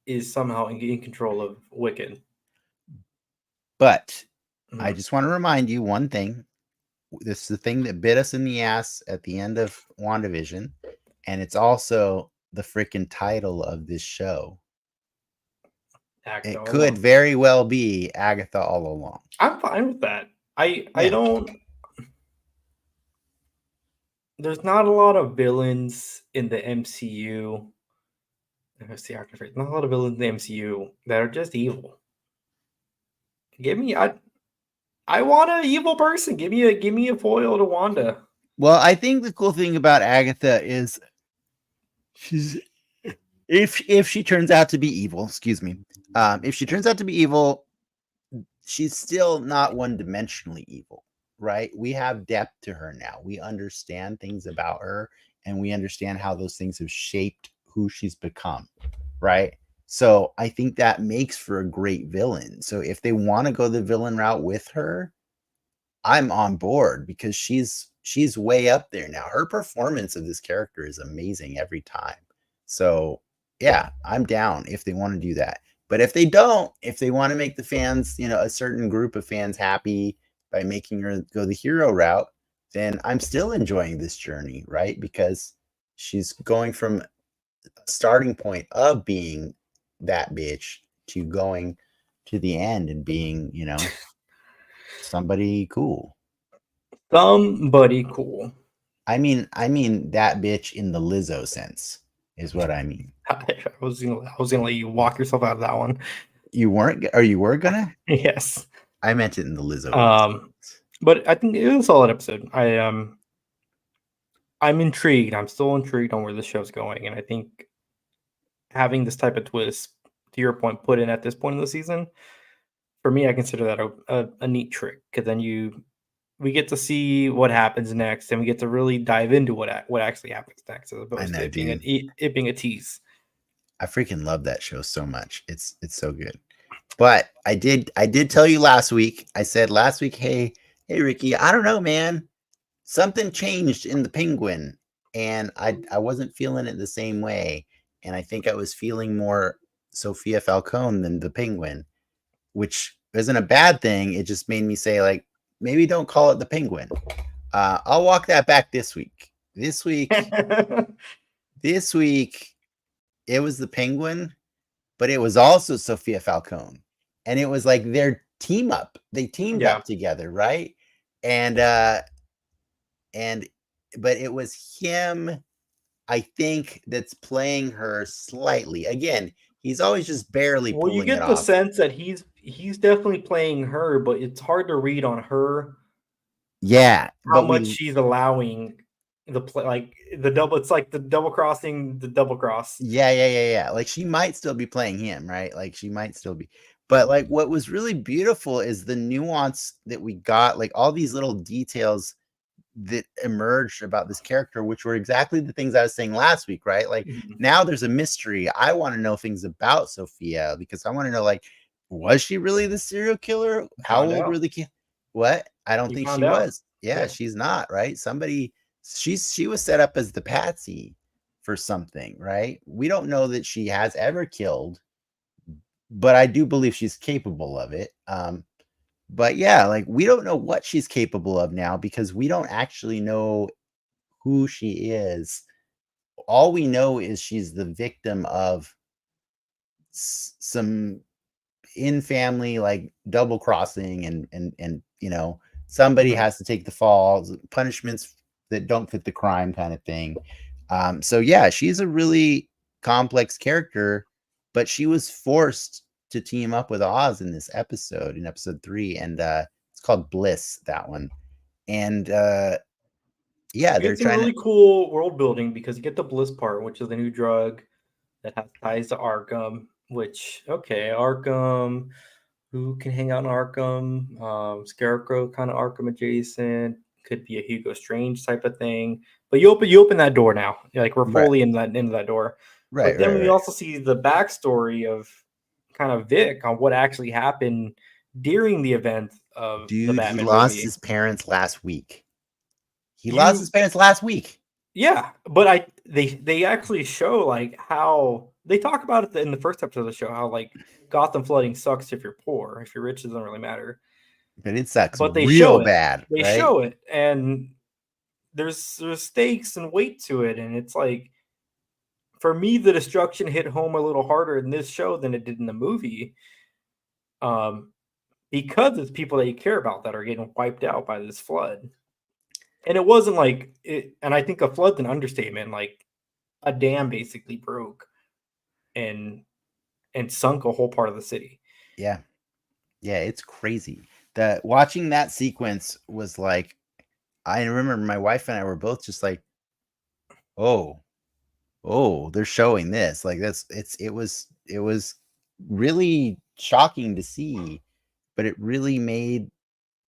is somehow in control of Wiccan. But I just want to remind you one thing. This is the thing that bit us in the ass at the end of WandaVision, and it's also the freaking title of this show. It could very well be Agatha All Along. I'm fine with that. I don't. There's not a lot of villains in the MCU. Not a lot of villains in the MCU that are just evil. Give me I want an evil person. Give me a foil to Wanda. Well, I think the cool thing about Agatha is she's if she turns out to be evil, if she turns out to be evil, she's still not one-dimensionally evil, right? We have depth to her now. We understand things about her, and we understand how those things have shaped who she's become, right? So I think that makes for a great villain. So if they want to go the villain route with her, I'm on board, because she's way up there now. Her performance of this character is amazing every time. So yeah, I'm down if they want to do that. But if they don't, if they want to make the fans, a certain group of fans happy by making her go the hero route, then I'm still enjoying this journey, right? Because she's going from a starting point of being that bitch to going to the end and being, somebody cool. Somebody cool. I mean that bitch in the Lizzo sense is what I mean. I was gonna let you walk yourself out of that one. You weren't, or you were gonna? Yes. I meant it in the Lizzo. But I think it was a solid episode. I'm intrigued. I'm still intrigued on where this show's going, and I think having this type of twist, to your point, put in at this point in the season, for me, I consider that a neat trick, because then we get to see what happens next, and we get to really dive into what actually happens next, as opposed to it being a tease. I freaking love that show so much. It's so good. But I did tell you last week. I said last week, hey Ricky, I don't know, man. Something changed in the Penguin, and I wasn't feeling it the same way. And I think I was feeling more Sophia Falcone than the Penguin, which isn't a bad thing. It just made me say, like, maybe don't call it the Penguin. I'll walk that back this week. This week, it was the Penguin, but it was also Sophia Falcone. And it was like their team up. They teamed up together, right? And but it was him, I think, that's playing her slightly. Again, he's always just barely pulling it off. You get the sense that he's definitely playing her, but it's hard to read on her. Yeah, how much she's allowing the play, like the double. It's like the double crossing, the double cross. Yeah. Like, she might still be playing him, right? Like, she might still be. But like, what was really beautiful is the nuance that we got. Like, all these little details that emerged about this character, which were exactly the things I was saying last week, right? Like now there's a mystery. I want to know things about Sophia because I want to know, like, was she really the serial killer? How Found old were out. the kids? What? I don't You think found she out. was. Yeah, Yeah. she's not, right? She was set up as the patsy for something, right? We don't know that she has ever killed, but I do believe she's capable of it. But yeah, like we don't know what she's capable of now because we don't actually know who she is. All we know is she's the victim of some in family like double crossing and somebody has to take the fall, punishments that don't fit the crime kind of thing. So yeah, she's a really complex character, but she was forced to team up with Oz in this episode, in episode 3, and it's called Bliss, that one. And yeah, You they're get some trying to really cool world building because you get the bliss part, which is the new drug that has ties to Arkham. Which Arkham. Who can hang out in Arkham? Scarecrow, kind of Arkham adjacent. Could be a Hugo Strange type of thing. But you open that door now. Like we're right, fully into that door. right, But then right, we right. also see the backstory of kind of Vic on what actually happened during the event of the Dude, he Batman lost movie. his parents last week. He lost his You parents last week. Yeah, but they actually show like how they talk about it in the first episode of the show how like Gotham flooding sucks if you're poor, if you're rich it doesn't really matter. But it sucks But real bad, they right? show it, and there's stakes and weight to it, and it's like for me the destruction hit home a little harder in this show than it did in the movie, um, because it's people that you care about that are getting wiped out by this flood, and it wasn't like it, and I think a flood's an understatement, like a dam basically broke and sunk a whole part of the city. Yeah. Yeah, it's crazy. That watching that sequence was like, I remember my wife and I were both just like, oh, oh, they're showing this. Like it was really shocking to see, but it really made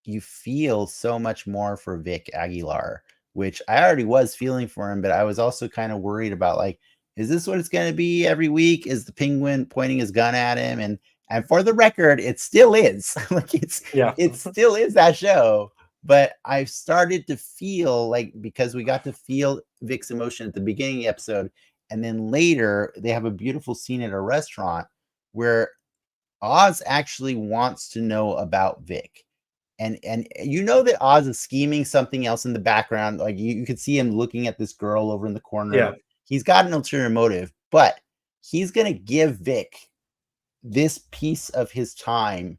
you feel so much more for Vic Aguilar, which I already was feeling for him, but I was also kind of worried about, like, is this what it's going to be every week? Is the Penguin pointing his gun at him? And for the record, it still is. Like Yeah. it still is that show. But I've started to feel like, because we got to feel Vic's emotion at the beginning of the episode, and then later they have a beautiful scene at a restaurant where Oz actually wants to know about Vic. And you know that Oz is scheming something else in the background. Like you could see him looking at this girl over in the Yeah. corner. He's got an ulterior motive, but he's gonna give Vic this piece of his time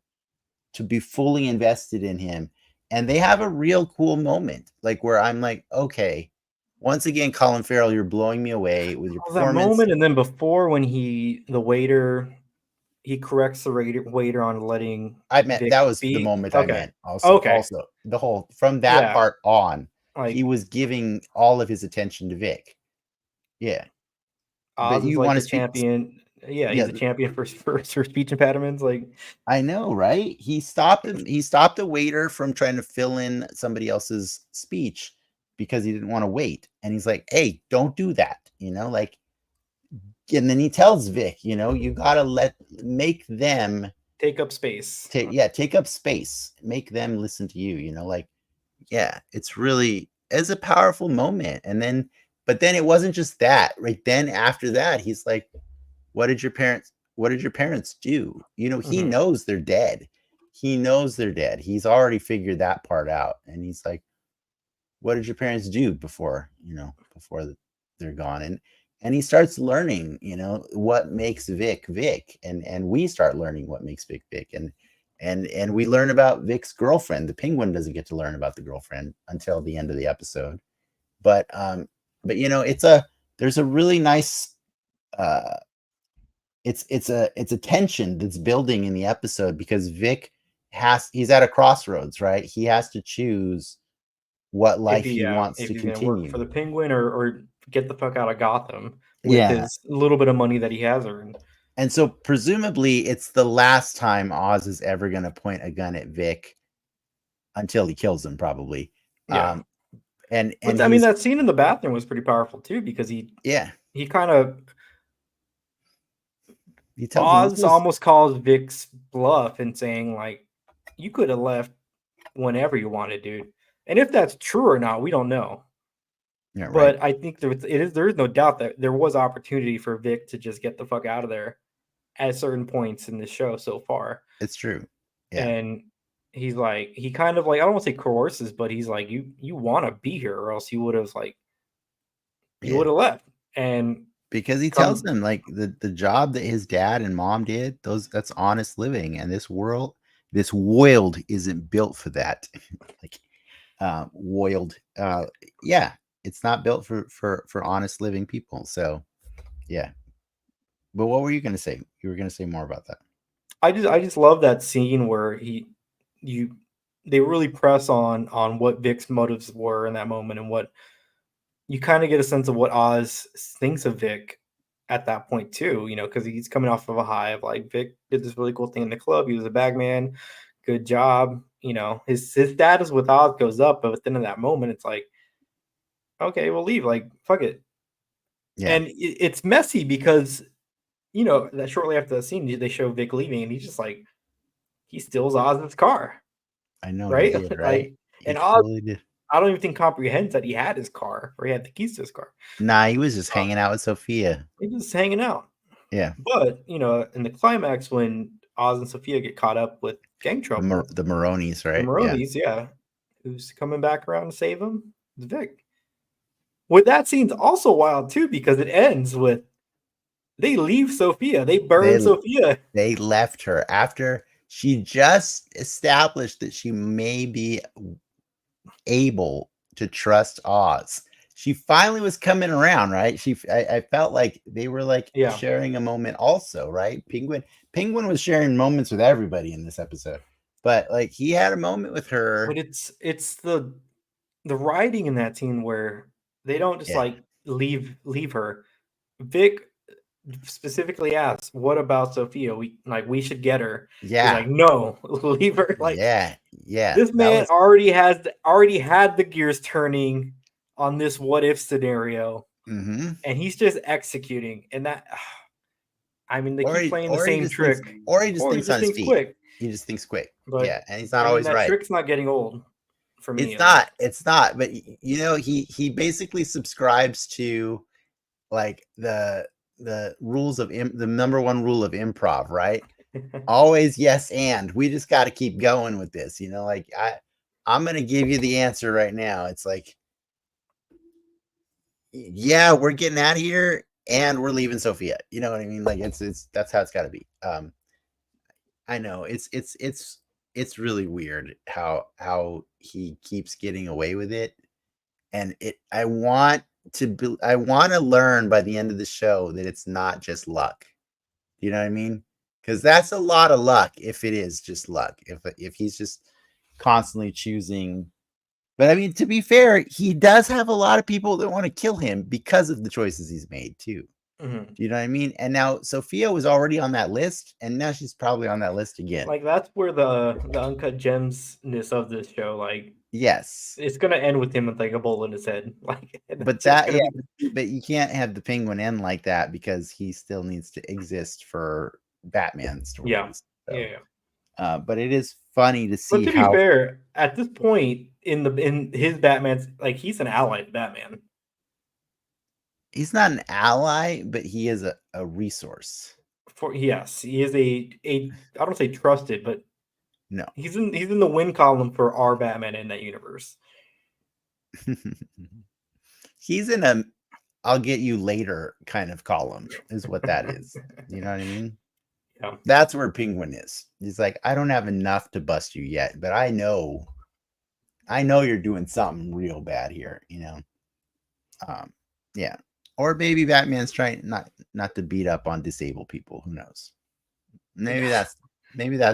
to be fully invested in him. And they have a real cool moment, like where I'm like, okay, once again, Colin Farrell, you're blowing me away with your That performance. moment, and then before when the waiter he corrects the waiter on letting I meant Vic that was the speak. moment I Okay. meant also. Okay. Also, the whole from that Yeah. part on, he Like was giving all of his attention to Vic. Yeah. But Oz is you like want to the speak? champion. Yeah, he's Yeah, the champion for speech impediments. Like I know, right? He stopped him. He stopped the waiter from trying to fill in somebody else's speech because he didn't want to wait. And he's like, "Hey, don't do that." Like, and then he tells Vic, you gotta make them take up space. take up space, make them listen to you. Like, yeah, it's a powerful moment. But then it wasn't just that. Right then, after that, he's like, what did your parents do? He Mhm. knows they're dead. He's already figured that part out. And he's like, what did your parents do before they're gone? And he starts learning, what makes Vic Vic. And we start learning what makes Vic Vic. And we learn about Vic's girlfriend. The Penguin doesn't get to learn about the girlfriend until the end of the episode. But there's a really nice it's a tension that's building in the episode because Vic he's at a crossroads, right? He has to choose what life he wants If to he's gonna work for continue. the Penguin or get the fuck out of Gotham with Yeah. his little bit of money that he has earned. And so presumably it's the last time Oz is ever going to point a gun at Vic until he kills him, probably. Yeah. And But I mean, that scene in the bathroom was pretty powerful too, because he kind of tells Oz almost calls Vic's bluff and saying like, "You could have left whenever you wanted, dude." And if that's true or not, we don't know. Yeah, but I think there is no doubt that there was opportunity for Vic to just get the fuck out of there at certain points in the show so far. It's true. Yeah. And he's like, he kind of like, I don't want to say coerces, but he's like, you want to be here, or else you would have like, you would have left. And because he tells them like the job that his dad and mom did, that's honest living, and this world isn't built for that. Like it's not built for honest living people. So yeah. But what were you going to say? You were going to say more about that. I just love that scene where they really press on what Vic's motives were in that moment, and what you kind of get a sense of what Oz thinks of Vic at that point too, because he's coming off of a high of like, Vic did this really cool thing in the club. He was a bagman. Good job. His status with Oz goes up, but then in that moment, it's like, okay, we'll leave. Like, fuck it. Yeah. And it's messy because, that shortly after the scene, they show Vic leaving, and he's just like, he steals Oz's car. I know, right? He did, right? And Oz, totally did. I don't even think comprehends that he had his car, or he had the keys to his car. Nah, he was just hanging out with Sophia. He was hanging out. Yeah. But, in the climax, when Oz and Sophia get caught up with gang trouble, the Maronis, right? The Maronis, yeah. Who's coming back around to save him? It's Vic. Well, that scene's also wild too, because it ends with they leave Sophia. They burn Sophia. They left her after she just established that she may be able to trust Oz. She finally was coming around, right? I felt like they were like sharing a moment also, right? Penguin was sharing moments with everybody in this episode, but like he had a moment with her. But it's the writing in that scene where they don't just like leave her. Vic specifically asks, "What about Sophia? We should get her." Yeah. He's like, "No, leave her." Like, yeah. This man already had the gears turning on this what if scenario, and he's just executing. And that, I mean, they keep playing the same trick, or he just thinks on his feet. Quick. He just thinks quick. But, and he's not always that right. Trick's not getting old. For me, it's not. But he basically subscribes to like the rules of the number one rule of improv, right? Always yes, and we just got to keep going with this. Like I'm gonna give you the answer right now. It's like, yeah, we're getting out of here and we're leaving Sophia. You know what I mean? Like it's that's how it's got to be. I know it's really weird how he keeps getting away with it, and I want to learn by the end of the show that it's not just luck. You know what I mean? Because that's a lot of luck if it is just luck. If he's just constantly choosing. But I mean, to be fair, he does have a lot of people that want to kill him because of the choices he's made too. Mm-hmm. Do you know what I mean? And now Sophia was already on that list, and now she's probably on that list again. Like that's where the uncut gemsness of this show, like, yes, it's gonna end with him with like a bullet in his head. Like, but but you can't have the Penguin end like that because he still needs to exist for Batman stories. Yeah, so. But it is funny to see. But to be fair, at this point in his Batman's, like, he's an ally to Batman. He's not an ally, but he is a resource. Yes, he is a I don't say trusted, but no, he's in the win column for our Batman in that universe. He's in a I'll get you later kind of column, is what that is. You know what I mean? Yeah. That's where Penguin is. He's like, I don't have enough to bust you yet, but I know you're doing something real bad here, yeah. Or maybe Batman's trying not to beat up on disabled people. Who knows? Maybe that's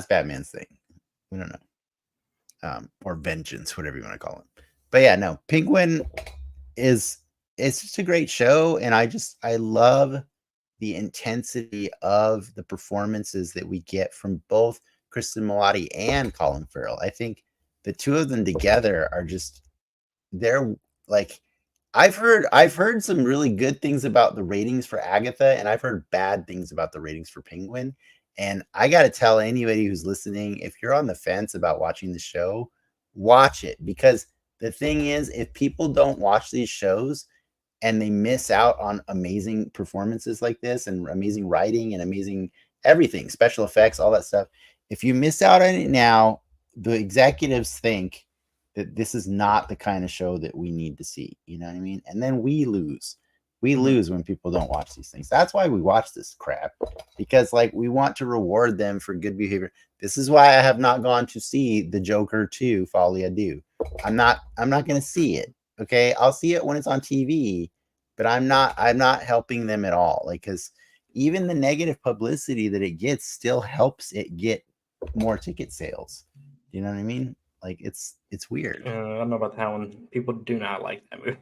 Batman's thing. We don't know. Or vengeance, whatever you want to call it. But yeah, no, Penguin it's just a great show, and I love the intensity of the performances that we get from both Kristen Milotti and Colin Farrell. I think the two of them together are just they're like I've heard some really good things about the ratings for Agatha, and I've heard bad things about the ratings for Penguin. And I got to tell anybody who's listening, if you're on the fence about watching the show, watch it, because the thing is, if people don't watch these shows and they miss out on amazing performances like this and amazing writing and amazing everything, special effects, all that stuff, if you miss out on it now, the executives think that this is not the kind of show that we need to see. You know what I mean? And then we lose. We lose when people don't watch these things. That's why we watch this crap, because like we want to reward them for good behavior. This is why I have not gone to see The Joker 2 Folie à Deux. I'm not going to see it. Okay, I'll see it when it's on TV, but I'm not helping them at all. Like, because even the negative publicity that it gets still helps it get more ticket sales. You know what I mean? Like, it's weird. I don't know about that one. People do not like that movie.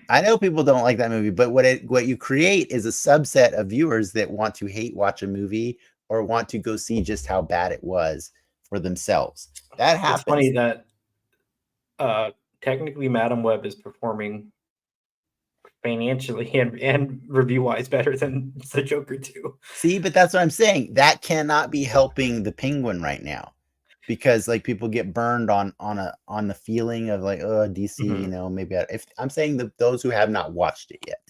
I know people don't like that movie, but what you create is a subset of viewers that want to hate watch a movie or want to go see just how bad it was for themselves. That happens. It's funny that technically Madam Web is performing financially and review-wise better than The Joker 2. See, but that's what I'm saying. That cannot be helping the Penguin right now, because like people get burned on the feeling of like, oh, DC, you know, maybe if I'm saying that those who have not watched it yet,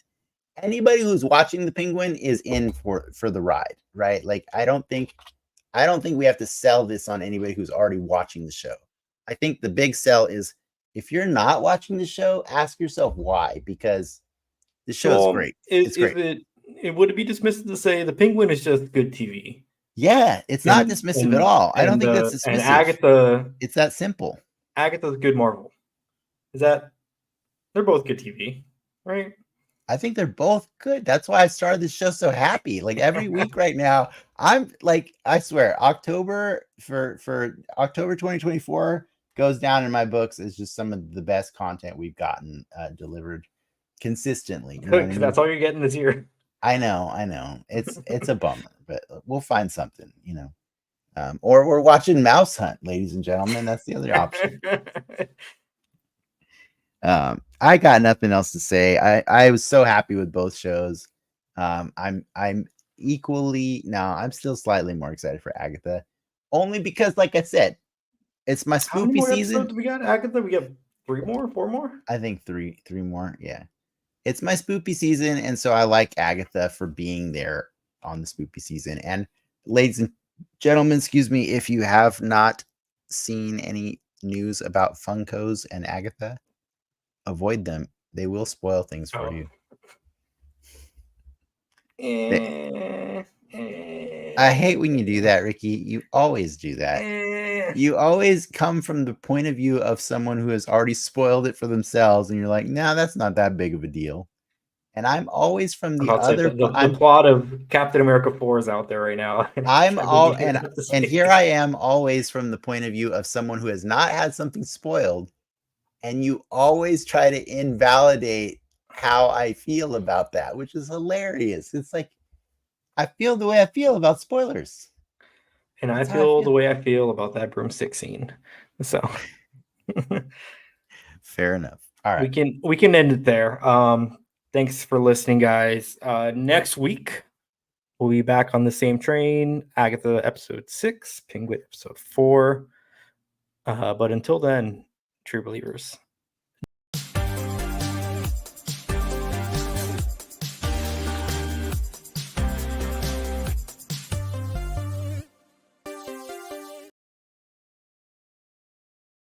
anybody who's watching the Penguin is in for the ride, right? Like I don't think we have to sell this on anybody who's already watching the show. I think the big sell is if you're not watching the show, ask yourself why, because the show's great. It's great. Would it be dismissive to say the Penguin is just good TV? Yeah, it's not dismissive at all. I don't think that's dismissive. And Agatha, it's that simple. Agatha's good Marvel. They're both good TV, right? I think they're both good. That's why I started this show so happy. Like every week right now, I'm like, I swear, October for October 2024 goes down in my books as just some of the best content we've gotten delivered consistently. You know I mean? That's all you're getting this year. I know. It's a bummer, but we'll find something, you know. Or we're watching Mouse Hunt, ladies and gentlemen. That's the other option. I got nothing else to say. I was so happy with both shows. I'm still slightly more excited for Agatha, only because, like I said, it's my spoopy How many more season. Episodes we got Agatha? We got 4 more. I think three more. Yeah, it's my spoopy season, and so I like Agatha for being there on the spoopy season. And ladies and gentlemen, excuse me, if you have not seen any news about Funkos and Agatha, avoid them. They will spoil things for you. I hate when you do that, Ricky. You always do that. You always come from the point of view of someone who has already spoiled it for themselves, and you're like, no, that's not that big of a deal. And I'm always from the other. The plot of Captain America 4 is out there right now. And here I am, always from the point of view of someone who has not had something spoiled, and you always try to invalidate how I feel about that, which is hilarious. It's like I feel the way I feel about spoilers, and I feel the way I feel about that broomstick scene. So fair enough. All right, we can end it there. Thanks for listening, guys. Next week we'll be back on the same train. Agatha episode 6, Penguin episode 4. But until then, true believers.